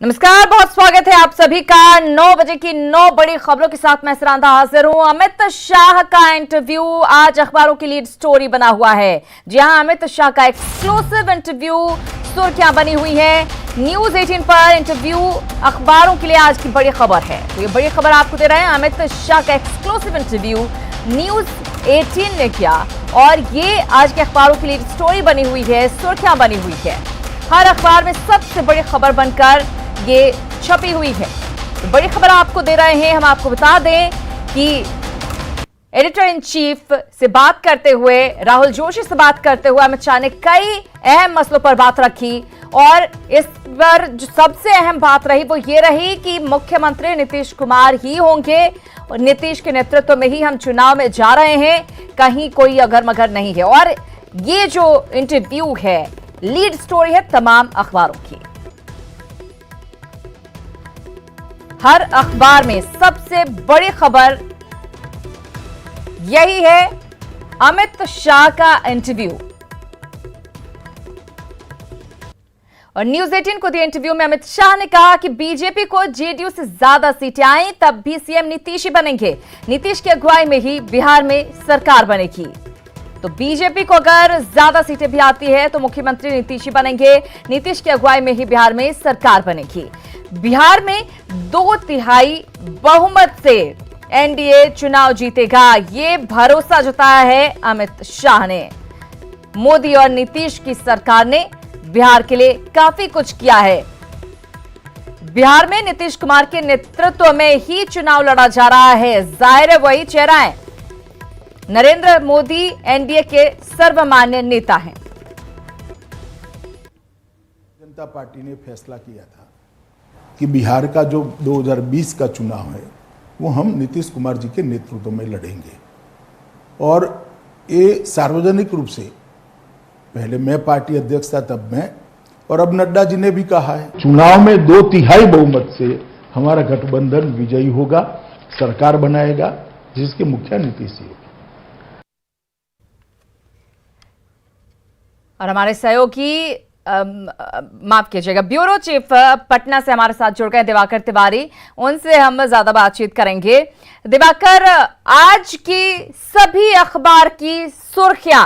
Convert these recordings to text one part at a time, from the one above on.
नमस्कार, बहुत स्वागत है आप सभी का 9 बजे की 9 बड़ी खबरों के साथ। मैं सरांधा हाजिर हूं। अमित शाह का इंटरव्यू आज अखबारों की लीड स्टोरी बना हुआ है। जी हां, अमित शाह का एक्सक्लूसिव इंटरव्यू सुर्खियां बनी हुई है। न्यूज 18 पर इंटरव्यू अखबारों के लिए आज की बड़ी खबर है। तो ये बड़ी खबर आपको दे रहे हैं। अमित शाह का एक्सक्लूसिव इंटरव्यू न्यूज 18 ने किया और ये आज के अखबारों की लीड स्टोरी बनी हुई है, सुर्खियां बनी हुई है। हर अखबार में सबसे बड़ी खबर बनकर ये छपी हुई है। तो बड़ी खबर आपको दे रहे हैं। हम आपको बता दें कि एडिटर इन चीफ से बात करते हुए, राहुल जोशी से बात करते हुए अमित शाह ने कई अहम मसलों पर बात रखी और इस पर जो सबसे अहम बात रही वो ये रही कि मुख्यमंत्री नीतीश कुमार ही होंगे और नीतीश के नेतृत्व में ही हम चुनाव में जा रहे हैं, कहीं कोई अगर मगर नहीं है। और ये जो इंटरव्यू है, लीड स्टोरी है तमाम अखबारों की। हर अखबार में सबसे बड़ी खबर यही है, अमित शाह का इंटरव्यू। और न्यूज 18 को दिए इंटरव्यू में अमित शाह ने कहा कि बीजेपी को जेडीयू से ज्यादा सीटें आई तब भी सीएम नीतीश ही बनेंगे। नीतीश की अगुवाई में ही बिहार में सरकार बनेगी। तो बीजेपी को अगर ज्यादा सीटें भी आती है तो मुख्यमंत्री नीतीश ही बनेंगे। नीतीश की अगुवाई में ही बिहार में सरकार बनेगी। बिहार में 2/3 बहुमत से एनडीए चुनाव जीतेगा, ये भरोसा जताया है अमित शाह ने। मोदी और नीतीश की सरकार ने बिहार के लिए काफी कुछ किया है। बिहार में नीतीश कुमार के नेतृत्व में ही चुनाव लड़ा जा रहा है। जाहिर है वही चेहरा है। नरेंद्र मोदी एनडीए के सर्वमान्य नेता हैं। जनता पार्टी ने फैसला किया था कि बिहार का जो 2020 का चुनाव है वो हम नीतीश कुमार जी के नेतृत्व में लड़ेंगे। और ये सार्वजनिक रूप से, पहले मैं पार्टी अध्यक्ष था तब मैं, और अब नड्डा जी ने भी कहा है, चुनाव में 2/3 बहुमत से हमारा गठबंधन विजयी होगा, सरकार बनाएगा जिसके मुखिया नीतीश जी होगा। और हमारे सहयोगी माफ कीजिएगा, ब्यूरो चीफ पटना से हमारे साथ जुड़ गए दिवाकर तिवारी, उनसे हम ज्यादा बातचीत करेंगे। दिवाकर, आज की सभी अखबार की सुर्खियां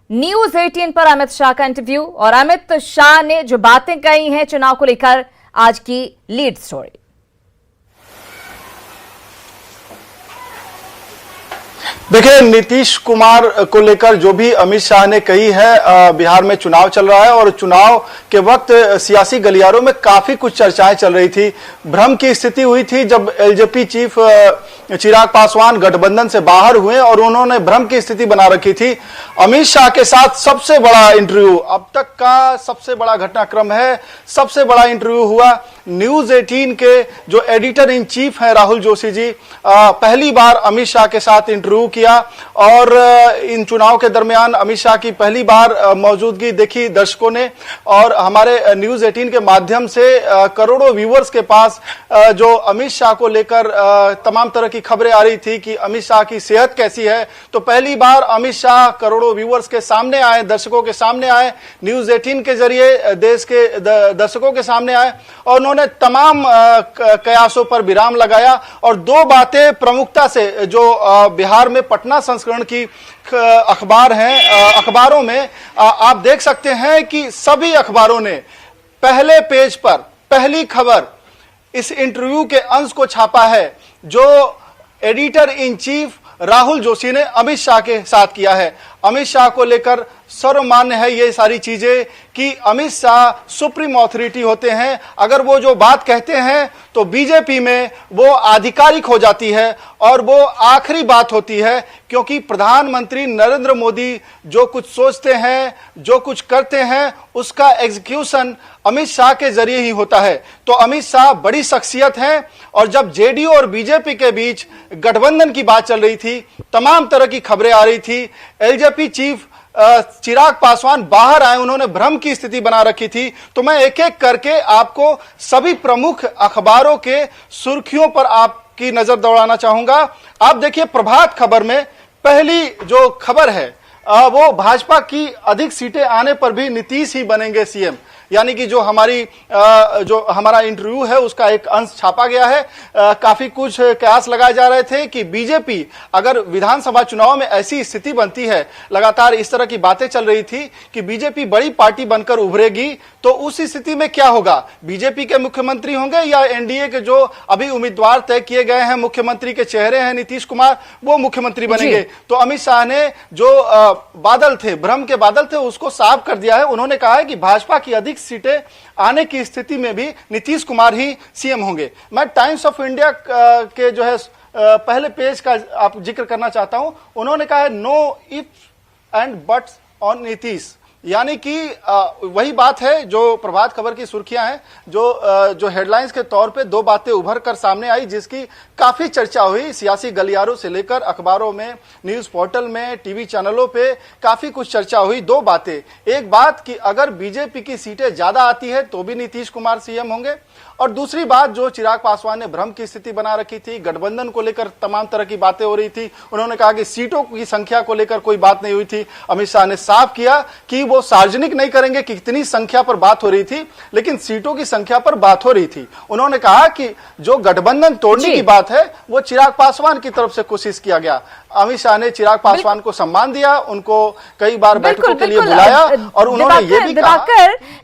न्यूज 18 पर अमित शाह का इंटरव्यू और अमित शाह ने जो बातें कही हैं चुनाव को लेकर, आज की लीड स्टोरी। देखिए, नीतीश कुमार को लेकर जो भी अमित शाह ने कही है, बिहार में चुनाव चल रहा है और चुनाव के वक्त सियासी गलियारों में काफी कुछ चर्चाएं चल रही थी। भ्रम की स्थिति हुई थी जब एलजेपी चीफ चिराग पासवान गठबंधन से बाहर हुए और उन्होंने भ्रम की स्थिति बना रखी थी। अमित शाह के साथ सबसे बड़ा इंटरव्यू, अब तक का सबसे बड़ा घटनाक्रम है, सबसे बड़ा इंटरव्यू हुआ। न्यूज 18 के जो एडिटर इन चीफ हैं राहुल जोशी जी, पहली बार अमित शाह के साथ इंटरव्यू किया और इन चुनाव के दरमियान अमित शाह की पहली बार मौजूदगी देखी दर्शकों ने। और हमारे न्यूज 18 के माध्यम से करोड़ों व्यूअर्स के पास जो अमित शाह को लेकर तमाम तरह की खबरें आ रही थी कि अमित शाह की सेहत कैसी है, तो पहली बार अमित शाह करोड़ों व्यूअर्स के सामने आए, दर्शकों के सामने आए, न्यूज 18 के जरिए देश के दर्शकों के सामने आए और उन्होंने तमाम कयासों पर विराम लगाया। और दो बातें प्रमुखता से जो बिहार में पटना संस्करण की अखबार हैं, अखबारों में आप देख सकते हैं कि सभी अखबारों ने पहले पेज पर पहली खबर इस इंटरव्यू के अंश को छापा है जो editor in chief Rahul Joshi ने अमित शाह के साथ किया है। अमित शाह को लेकर सर्वमान्य है ये सारी चीजें कि अमित शाह सुप्रीम ऑथोरिटी होते हैं। अगर वो जो बात कहते हैं तो बीजेपी में वो आधिकारिक हो जाती है और वो आखिरी बात होती है, क्योंकि प्रधानमंत्री नरेंद्र मोदी जो कुछ सोचते हैं, जो कुछ करते हैं, उसका एग्जीक्यूशन अमित शाह के जरिए ही होता है। तो अमित शाह बड़ी शख्सियत हैं और जब जेडीयू और बीजेपी के बीच गठबंधन की बात चल रही थी, तमाम तरह की खबरें आ रही थी, एलजेपी चीफ चिराग पासवान बाहर आए, उन्होंने भ्रम की स्थिति बना रखी थी। तो मैं एक एक करके आपको सभी प्रमुख अखबारों के सुर्खियों पर आपकी नजर दौड़ाना चाहूंगा। आप देखिए, प्रभात खबर में पहली जो खबर है वो भाजपा की अधिक सीटें आने पर भी नीतीश ही बनेंगे सीएम। यानी कि जो हमारा इंटरव्यू है उसका एक अंश छापा गया है। काफी कुछ कयास लगाए जा रहे थे कि बीजेपी अगर विधानसभा चुनाव में ऐसी स्थिति बनती है, लगातार इस तरह की बातें चल रही थी कि बीजेपी बड़ी पार्टी बनकर उभरेगी, तो उस स्थिति में क्या होगा? बीजेपी के मुख्यमंत्री होंगे या एनडीए के जो अभी उम्मीदवार तय किए गए हैं, मुख्यमंत्री के चेहरे हैं नीतीश कुमार, वो मुख्यमंत्री बनेंगे? तो अमित शाह ने जो बादल थे, भ्रम के बादल थे, उसको साफ कर दिया है। उन्होंने कहा है कि भाजपा की अधिक सीटें आने की स्थिति में भी नीतीश कुमार ही सीएम होंगे। मैं टाइम्स ऑफ इंडिया के जो है पहले पेज का आप जिक्र करना चाहता हूं। उन्होंने कहा है no if and buts on Nitish, यानी कि वही बात है जो प्रभात खबर की सुर्खियां हैं, जो हेडलाइंस के तौर पे दो बातें उभर कर सामने आई, जिसकी काफी चर्चा हुई सियासी गलियारों से लेकर अखबारों में, न्यूज पोर्टल में, टीवी चैनलों पे काफी कुछ चर्चा हुई। दो बातें, एक बात कि अगर बीजेपी की सीटें ज्यादा आती है तो भी नीतीश कुमार सीएम होंगे, और दूसरी बात जो चिराग पासवान ने भ्रम की स्थिति बना रखी थी, गठबंधन को लेकर तमाम तरह की बातें हो रही थी। उन्होंने कहा कि सीटों की संख्या को लेकर कोई बात नहीं हुई थी। अमित शाह ने साफ किया कि वो सार्वजनिक नहीं करेंगे कि कितनी संख्या पर बात हो रही थी, लेकिन सीटों की संख्या पर बात हो रही थी। उन्होंने कहा कि जो गठबंधन तोड़ने की बात है वो चिराग पासवान की तरफ से कोशिश किया गया। अमित शाह ने चिराग पासवान को सम्मान दिया, उनको कई बार बैठकों के लिए बुलाया, और उन्होंने ये भी कहा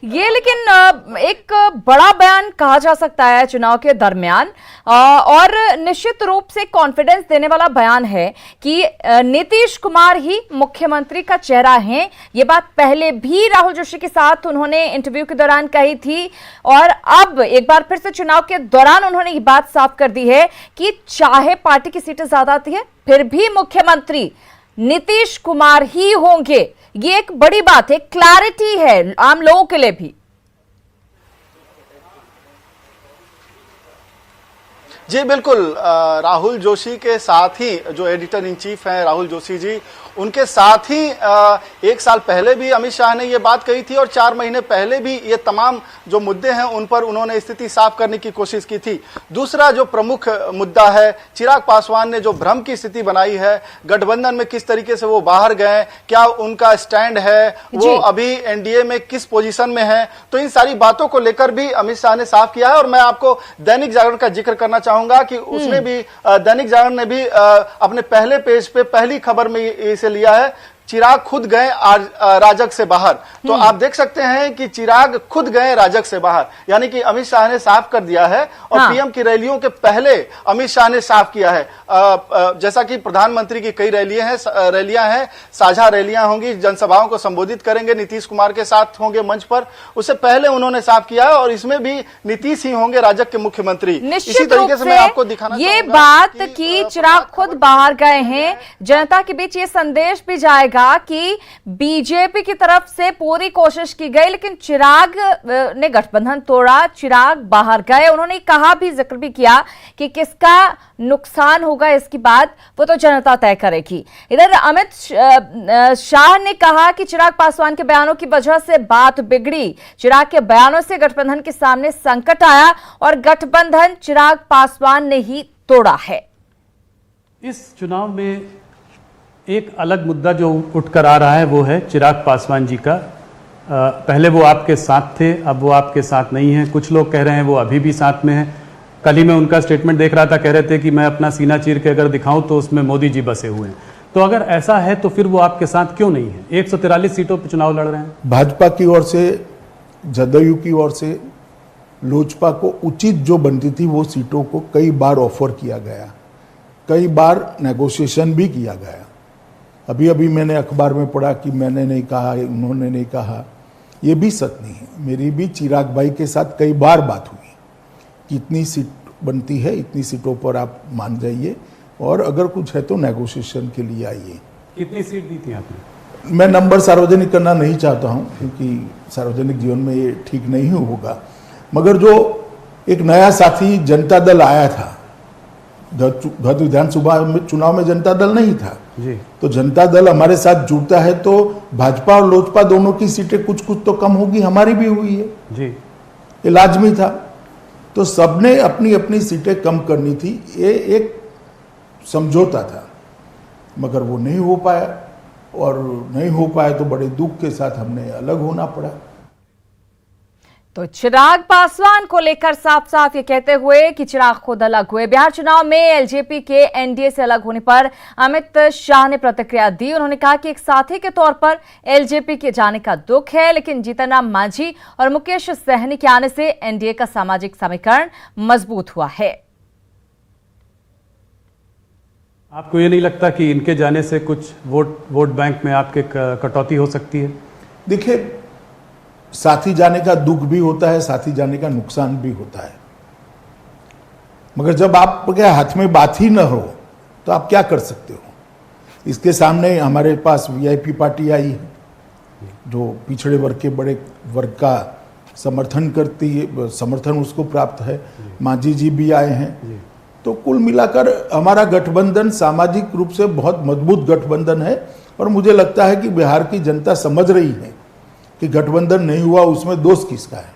ये, लेकिन एक बड़ा बयान कहा जा सकता है चुनाव के दरमियान, और निश्चित रूप से कॉन्फिडेंस देने वाला बयान है कि नीतीश कुमार ही मुख्यमंत्री का चेहरा हैं। ये बात पहले भी राहुल जोशी के साथ उन्होंने इंटरव्यू के दौरान कही थी, और अब एक बार फिर से चुनाव के दौरान उन्होंने ये बात साफ कर दी है कि चाहे पार्टी की सीटें ज्यादा आती है फिर भी मुख्यमंत्री नीतीश कुमार ही होंगे। ये एक बड़ी बात है, क्लैरिटी है आम लोगों के लिए भी। जी बिल्कुल, राहुल जोशी के साथ ही जो एडिटर इन चीफ हैं राहुल जोशी जी, उनके साथ ही एक साल पहले भी अमित शाह ने ये बात कही थी, और 4 महीने पहले भी ये तमाम जो मुद्दे हैं उन पर उन्होंने स्थिति साफ करने की कोशिश की थी। दूसरा जो प्रमुख मुद्दा है, चिराग पासवान ने जो भ्रम की स्थिति बनाई है, गठबंधन में किस तरीके से वो बाहर गए, क्या उनका स्टैंड है, वो अभी एनडीए में किस पोजीशन में है, तो इन सारी बातों को लेकर भी अमित शाह ने साफ किया है। और मैं आपको दैनिक जागरण का जिक्र करना चाहूंगा कि उसने भी, दैनिक जागरण ने भी अपने पहले पेज पे पहली खबर में इसे लिया है, चिराग खुद गए राजग से बाहर। तो आप देख सकते हैं कि चिराग खुद गए राजग से बाहर, यानी कि अमित शाह ने साफ कर दिया है। और पीएम की रैलियों के पहले अमित शाह ने साफ किया है, जैसा कि प्रधानमंत्री की कई रैलियां हैं, साझा रैलियां होंगी, जनसभाओं को संबोधित करेंगे, नीतीश कुमार के साथ होंगे मंच पर, उससे पहले उन्होंने साफ किया है, और इसमें भी नीतीश ही होंगे राजग के मुख्यमंत्री। इसी तरीके से मैं आपको दिखाना ये बात कि चिराग खुद बाहर गए हैं, जनता के बीच ये संदेश भी जाएगा कि बीजेपी की तरफ से पूरी कोशिश की गई, लेकिन चिराग ने गठबंधन तोड़ा, चिराग बाहर गए। उन्होंने कहा भी, जिक्र भी किया कि किसका नुकसान होगा इसकी बात वो तो जनता तय करेगी। इधर अमित शाह ने कहा कि चिराग पासवान के बयानों की वजह से बात बिगड़ी, चिराग के बयानों से गठबंधन के सामने संकट आया, और गठबंधन चिराग पासवान ने ही तोड़ा है। इस चुनाव में एक अलग मुद्दा जो उठकर आ रहा है वो है चिराग पासवान जी का। पहले वो आपके साथ थे, अब वो आपके साथ नहीं है। कुछ लोग कह रहे हैं वो अभी भी साथ में है। कल ही मैं उनका स्टेटमेंट देख रहा था, कह रहे थे कि मैं अपना सीना चीर के अगर दिखाऊं तो उसमें मोदी जी बसे हुए हैं। तो अगर ऐसा है तो फिर वो आपके साथ क्यों नहीं है? 143 सीटों पर चुनाव लड़ रहे हैं। भाजपा की ओर से, जदयू की ओर से लोजपा को उचित जो बनती थी वो सीटों को कई बार ऑफर किया गया, कई बार नेगोशिएशन भी किया गया। अभी अभी मैंने अखबार में पढ़ा कि मैंने नहीं कहा, उन्होंने नहीं कहा, ये भी सच नहीं है। मेरी भी चिराग भाई के साथ कई बार बात हुई कि इतनी सीट बनती है, इतनी सीटों पर आप मान जाइए, और अगर कुछ है तो नेगोशिएशन के लिए आइए। कितनी सीट दी थी आपने? मैं नंबर सार्वजनिक करना नहीं चाहता हूं, क्योंकि सार्वजनिक जीवन में ये ठीक नहीं होगा, मगर जो एक नया साथी जनता दल आया था, गत विधानसभा चुनाव में जनता दल नहीं था जी, तो जनता दल हमारे साथ जुड़ता है तो भाजपा और लोजपा दोनों की सीटें कुछ कुछ तो कम होगी, हमारी भी हुई है जी, ये लाजमी था। तो सबने अपनी अपनी सीटें कम करनी थी, ये एक समझौता था, मगर वो नहीं हो पाया, और नहीं हो पाया तो बड़े दुख के साथ हमने अलग होना पड़ा। तो चिराग पासवान को लेकर साफ साफ ये कहते हुए कि चिराग खुद अलग हुए। बिहार चुनाव में एलजेपी के एनडीए से अलग होने पर अमित शाह ने प्रतिक्रिया दी। उन्होंने कहा कि एक साथी के तौर पर एलजेपी के जाने का दुख है, लेकिन जीतन राम मांझी और मुकेश सहनी के आने से एनडीए का सामाजिक समीकरण मजबूत हुआ है। आपको ये नहीं लगता कि इनके जाने से कुछ वोट बैंक में आपके कटौती हो सकती है? देखिए, साथी जाने का दुख भी होता है, साथी जाने का नुकसान भी होता है, मगर जब आपके हाथ में बात ही न हो तो आप क्या कर सकते हो। इसके सामने हमारे पास वीआईपी पार्टी आई है जो पिछड़े वर्ग के बड़े वर्ग का समर्थन करती है, समर्थन उसको प्राप्त है। मांझी जी भी आए हैं। तो कुल मिलाकर हमारा गठबंधन सामाजिक रूप से बहुत मजबूत गठबंधन है और मुझे लगता है कि बिहार की जनता समझ रही है कि गठबंधन नहीं हुआ उसमें दोष किसका है।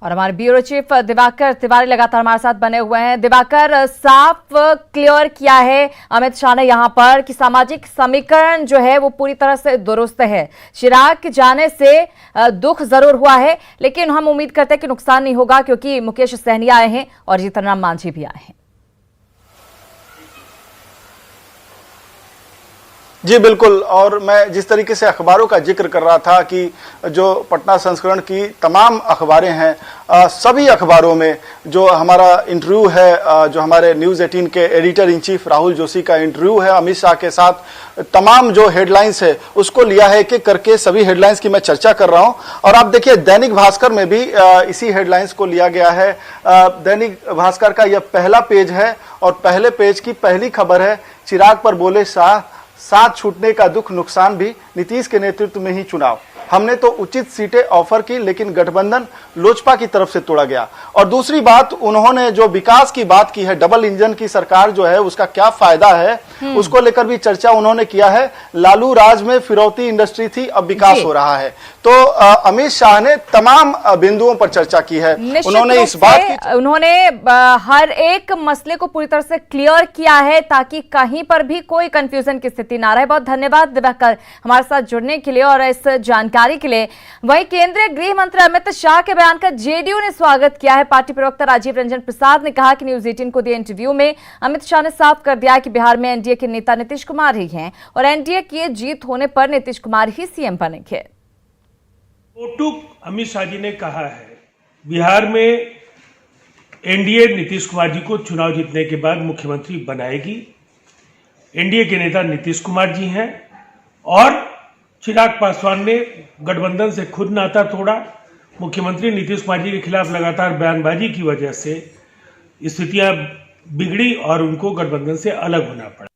और हमारे ब्यूरो चीफ दिवाकर तिवारी लगातार हमारे साथ बने हुए हैं। दिवाकर, साफ क्लियर किया है अमित शाह ने यहां पर कि सामाजिक समीकरण जो है वो पूरी तरह से दुरुस्त है। चिराग के जाने से दुख जरूर हुआ है, लेकिन हम उम्मीद करते हैं कि नुकसान नहीं होगा, क्योंकि मुकेश सहनी आए हैं और जीतन राम मांझी भी आए हैं। जी बिल्कुल, और मैं जिस तरीके से अखबारों का जिक्र कर रहा था कि जो पटना संस्करण की तमाम अखबारें हैं, सभी अखबारों में जो हमारा इंटरव्यू है, जो हमारे न्यूज़ 18 के editor in chief Rahul Joshi का इंटरव्यू है अमित शाह के साथ, तमाम जो हेडलाइंस है उसको लिया है कि करके सभी हेडलाइंस की मैं चर्चा कर रहा हूं। और आप देखिए दैनिक भास्कर में भी इसी हेडलाइंस को लिया गया है। दैनिक भास्कर का यह पहला पेज है और पहले पेज की पहली खबर है, चिराग पर बोले शाह, साथ छूटने का दुख नुकसान भी, नीतीश के नेतृत्व में ही चुनाव, हमने तो उचित सीटें ऑफर की लेकिन गठबंधन लोजपा की तरफ से तोड़ा गया। और दूसरी बात, उन्होंने जो विकास की बात की है, डबल इंजन की सरकार जो है उसका क्या फायदा है उसको लेकर भी चर्चा उन्होंने किया है। लालू राज में फिरौती इंडस्ट्री थी, अब विकास हो रहा है। तो अमित शाह ने तमाम बिंदुओं पर चर्चा की है। उन्होंने इस बात की, उन्होंने हर एक मसले को पूरी तरह से क्लियर किया है ताकि कहीं पर भी कोई कंफ्यूजन की स्थिति ना रहे। बहुत धन्यवाद दिवाकर हमारे साथ जुड़ने के लिए और इस जानकारी के लिए। वहीं केंद्रीय गृह मंत्री अमित शाह के बयान का जेडीयू ने स्वागत किया है। पार्टी प्रवक्ता राजीव रंजन प्रसाद ने कहा कि न्यूज़ 18 को दिए इंटरव्यू में अमित शाह ने साफ कर दिया कि बिहार में एनडीए के नेता नीतीश कुमार ही हैं और एनडीए की जीत होने पर नीतीश कुमार ही सीएम बनेंगे। अमित शाह जी ने कहा है बिहार में एनडीए नीतीश कुमार जी को चुनाव जीतने के बाद मुख्यमंत्री बनाएगी। एनडीए के नेता नीतीश कुमार जी हैं और चिराग पासवान ने गठबंधन से खुद नाता तोड़ा। मुख्यमंत्री नीतीश कुमार जी के खिलाफ लगातार बयानबाजी की वजह से स्थितियां बिगड़ी और उनको गठबंधन से अलग होना पड़ा।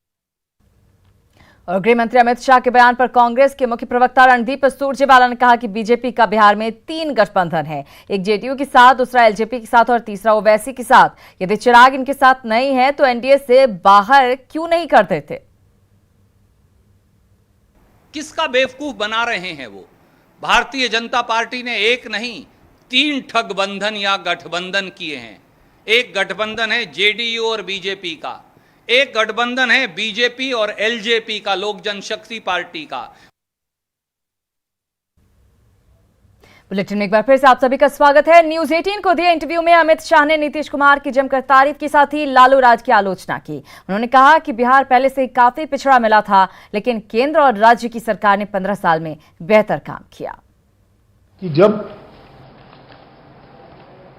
और गृह मंत्री अमित शाह के बयान पर कांग्रेस के मुख्य प्रवक्ता रणदीप सुरजेवाला ने कहा कि बीजेपी का बिहार में 3 गठबंधन है, एक जेडीयू के साथ, दूसरा एलजेपी के साथ और तीसरा ओवैसी के साथ। यदि चिराग इनके साथ नहीं है तो एनडीए से बाहर क्यों नहीं करते थे? किसका बेवकूफ बना रहे हैं वो? भारतीय जनता पार्टी ने एक नहीं 3 ठगबंधन या गठबंधन किए हैं। एक गठबंधन है जेडीयू और बीजेपी का, एक गठबंधन है बीजेपी और एलजेपी का, लोक जनशक्ति पार्टी का। बुलेटिन में एक बार फिर से आप सभी का स्वागत है। न्यूज़ 18 को दिए इंटरव्यू में अमित शाह ने नीतीश कुमार की जमकर तारीफ की, साथ ही लालू राज की आलोचना की। उन्होंने कहा कि बिहार पहले से ही काफी पिछड़ा मिला था, लेकिन केंद्र और राज्य की सरकार ने 15 साल में बेहतर काम किया। कि जब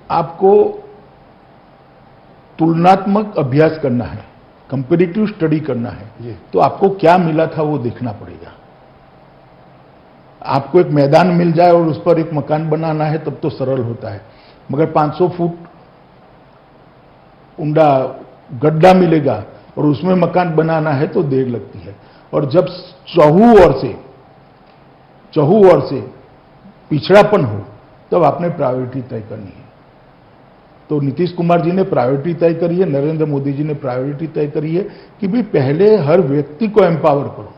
आपको तुलनात्मक अभ्यास करना है, कंपैरेटिव स्टडी करना है, तो आपको क्या मिला था वो देखना पड़ेगा। आपको एक मैदान मिल जाए और उस पर एक मकान बनाना है तब तो सरल होता है, मगर 500 फुट ऊंडा गड्ढा मिलेगा और उसमें मकान बनाना है तो देर लगती है। और जब चहु ओर से पिछड़ापन हो तब आपने प्रायोरिटी तय करनी है। तो नीतीश कुमार जी ने प्रायोरिटी तय करी है, नरेंद्र मोदी जी ने प्रायोरिटी तय करी है कि भी पहले हर व्यक्ति को एम्पावर करो।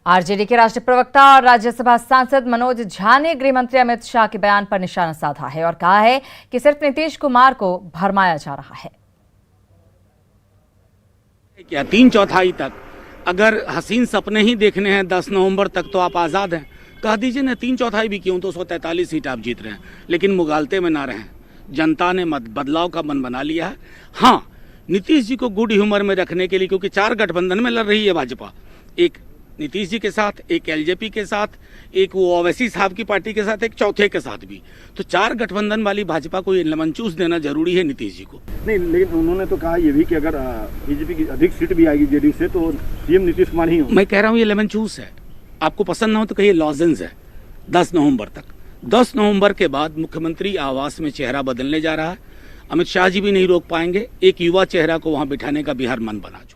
आरजेडी के राष्ट्रीय प्रवक्ता और राज्यसभा सांसद मनोज झा ने गृह मंत्री अमित शाह के बयान पर निशाना साधा है और कहा है कि सिर्फ नीतीश कुमार को भरमाया जा रहा है। क्या 3/4 तक अगर हसीन सपने ही देखने हैं 10 नवंबर तक तो आप आजाद हैं, कह दीजिए ना 3/4 भी क्यों, 243 सीट आप जीत रहे हैं, लेकिन मुगालते में ना रहें। जनता ने बदलाव का मन बना लिया है। हाँ, नीतीश जी को गुड ह्यूमर में रखने के लिए, क्योंकि 4 गठबंधन में लड़ रही है भाजपा, एक नीतीश जी के साथ, एक एलजेपी के साथ, एक वो ओवैसी साहब की पार्टी के साथ, एक चौथे के साथ भी। तो 4 गठबंधन वाली भाजपा को ये लेमन जूस देना जरूरी है नीतीश जी को। नहीं, लेकिन उन्होंने तो कहा ये भी कि अगर बीजेपी की अधिक सीट भी आएगी जेडीयू से तो सीएम नीतीश कुमार ही होंगे। मैं कह रहा हूँ ये लेमन जूस है, आपको पसंद ना हो तो कहिए लॉजेंस है। 10 नवंबर तक, 10 नवंबर के बाद मुख्यमंत्री आवास में चेहरा बदलने जा रहा है। अमित शाह जी भी नहीं रोक पाएंगे। एक युवा चेहरा को वहां बिठाने का बिहार मन बना चुका है।